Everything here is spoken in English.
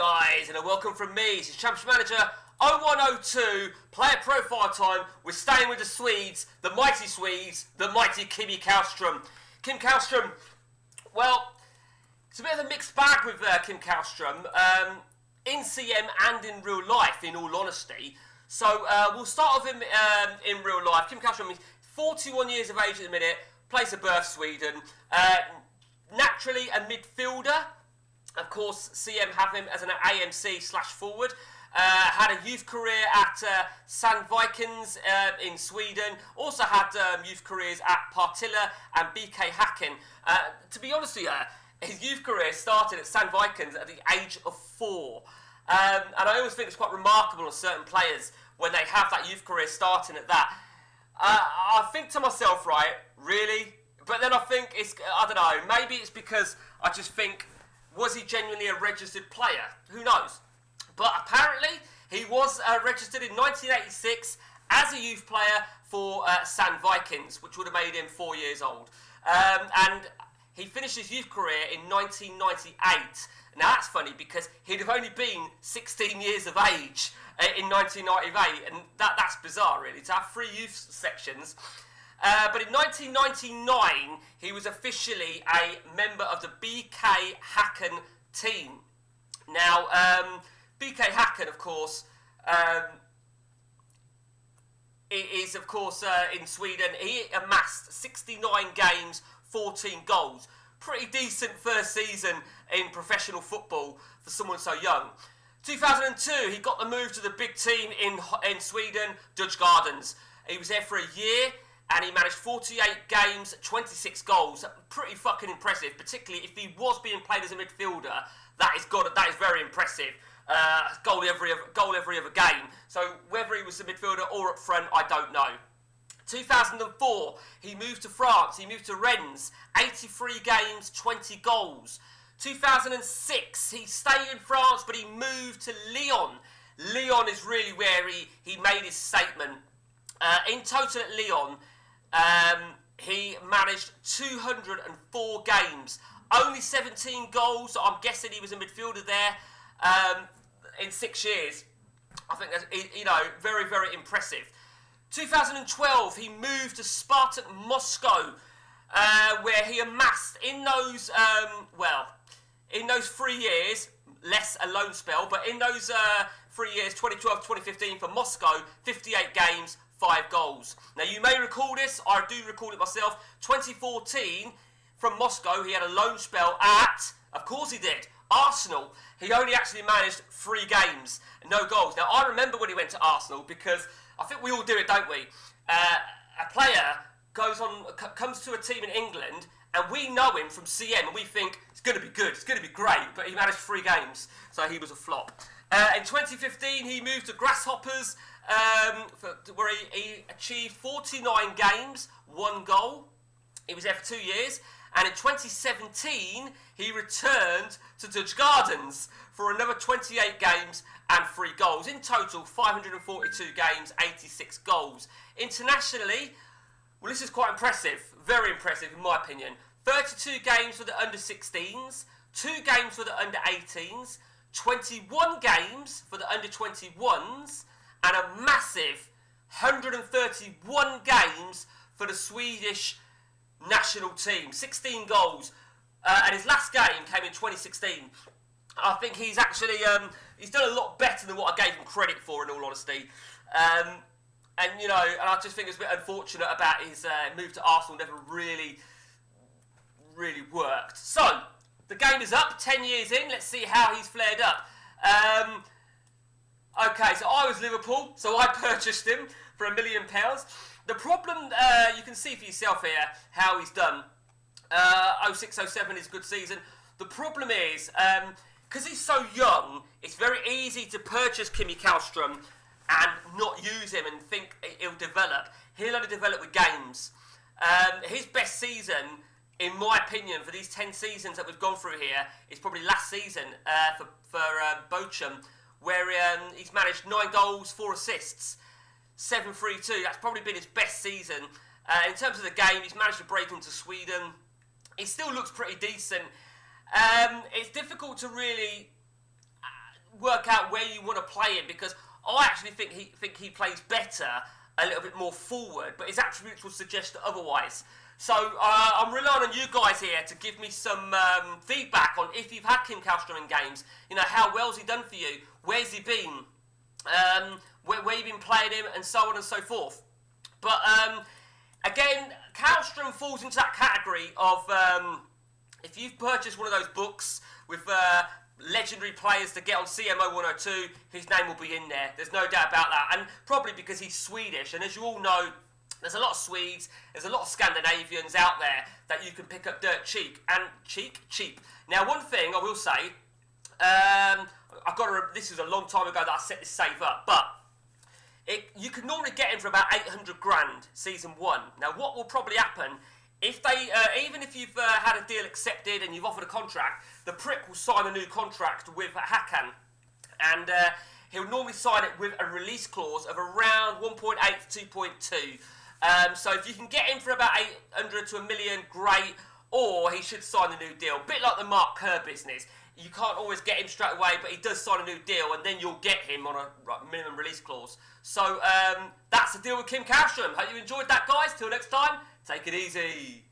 guys, and a welcome from me. This is Championship Manager 0102, player profile time. We're staying with the Swedes, the mighty Kimi Kallstrom. Kim Kallstrom, well, it's a bit of a mixed bag with Kim Kallstrom, in CM and in real life, in all honesty. So we'll start off in real life. Kim Kallstrom is 41 years of age at the minute, place of birth Sweden, naturally a midfielder. Of course, CM have him as an AMC/forward. Had a youth career at Sandvikens in Sweden. Also had youth careers at Partille and BK Häcken. To be honest with you, his youth career started at Sandvikens at the age of 4. And I always think it's quite remarkable on certain players when they have that youth career starting at that. I think to myself, right, really? But then I think I don't know, maybe it's because I just think, was he genuinely a registered player? Who knows? But apparently, he was registered in 1986 as a youth player for Sandvikens, which would have made him 4 years old. And he finished his youth career in 1998. Now, that's funny because he'd have only been 16 years of age in 1998, and that's bizarre, really, to have 3 youth sections. But in 1999, he was officially a member of the BK Häcken team. Now, BK Häcken, of course, is, of course, in Sweden. He amassed 69 games, 14 goals. Pretty decent first season in professional football for someone so young. 2002, he got the move to the big team in Sweden, Dutch Gardens. He was there for a year, and he managed 48 games, 26 goals. Pretty fucking impressive, particularly if he was being played as a midfielder. That is very impressive. Goal every other game. So whether he was a midfielder or up front, I don't know. 2004, he moved to France. He moved to Rennes. 83 games, 20 goals. 2006, he stayed in France, but he moved to Lyon. Lyon is really where he made his statement. In total at Lyon, he managed 204 games, only 17 goals. So I'm guessing he was a midfielder there in 6 years. I think that's, very, very impressive. 2012, he moved to Spartak Moscow, where he amassed in those 3 years, less a loan spell, but in those 3 years, 2012-2015 for Moscow, 58 games, 5 goals. Now, you may recall this. I do recall it myself. 2014, from Moscow, he had a loan spell at, of course he did, Arsenal. He only actually managed 3 games, no goals. Now, I remember when he went to Arsenal because I think we all do it, don't we? A player comes to a team in England, and we know him from CM, and we think it's going to be good, it's going to be great, but he managed 3 games, so he was a flop. In 2015, he moved to Grasshoppers, where he achieved 49 games, 1 goal. He was there for 2 years. And in 2017, he returned to Dutch Gardens for another 28 games and 3 goals. In total, 542 games, 86 goals. Internationally, well, this is quite impressive. Very impressive, in my opinion. 32 games for the under-16s, 2 games for the under-18s, 21 games for the under-21s, and a massive 131 games for the Swedish national team. 16 goals. And his last game came in 2016. I think he's actually he's done a lot better than what I gave him credit for, in all honesty. And I just think it's a bit unfortunate about his move to Arsenal. Never really worked. So the game is up, 10 years in. Let's see how he's flared up. Okay, so I was Liverpool, so I purchased him for £1 million. The problem, you can see for yourself here how he's done. 06-07 is a good season. The problem is, because he's so young, it's very easy to purchase Kimi Kallstrom and not use him and think he'll develop. He'll only develop with games. His best season, in my opinion, for these 10 seasons that we've gone through here, is probably last season for Bochum, where he's managed 9 goals, 4 assists. 7-3-2, that's probably been his best season. In terms of the game, he's managed to break into Sweden. He still looks pretty decent. It's difficult to really work out where you want to play him, because I actually think he plays better a little bit more forward, but his attributes will suggest otherwise. So I'm relying on you guys here to give me some feedback on if you've had Kim Kallstrom in games. You know, how well's he done for you? Where's he been? Where you've been playing him, and so on and so forth. But again, Kallstrom falls into that category of if you've purchased one of those books with legendary players to get on CMO 102, his name will be in there. There's no doubt about that. And probably because he's Swedish. And as you all know, there's a lot of Swedes, there's a lot of Scandinavians out there that you can pick up dirt cheap. Now, one thing I will say, this is a long time ago that I set this save up, but you can normally get him for about 800 grand season 1. Now, what will probably happen, if they, even if you've had a deal accepted and you've offered a contract, the prick will sign a new contract with Hakan, and he'll normally sign it with a release clause of around 1.8 to 2.2. So if you can get him for about 800 to a million, great, or he should sign a new deal. A bit like the Mark Kerr business. You can't always get him straight away, but he does sign a new deal, and then you'll get him on a minimum release clause. So that's the deal with Kim Kallstrom. Hope you enjoyed that, guys. Till next time, take it easy.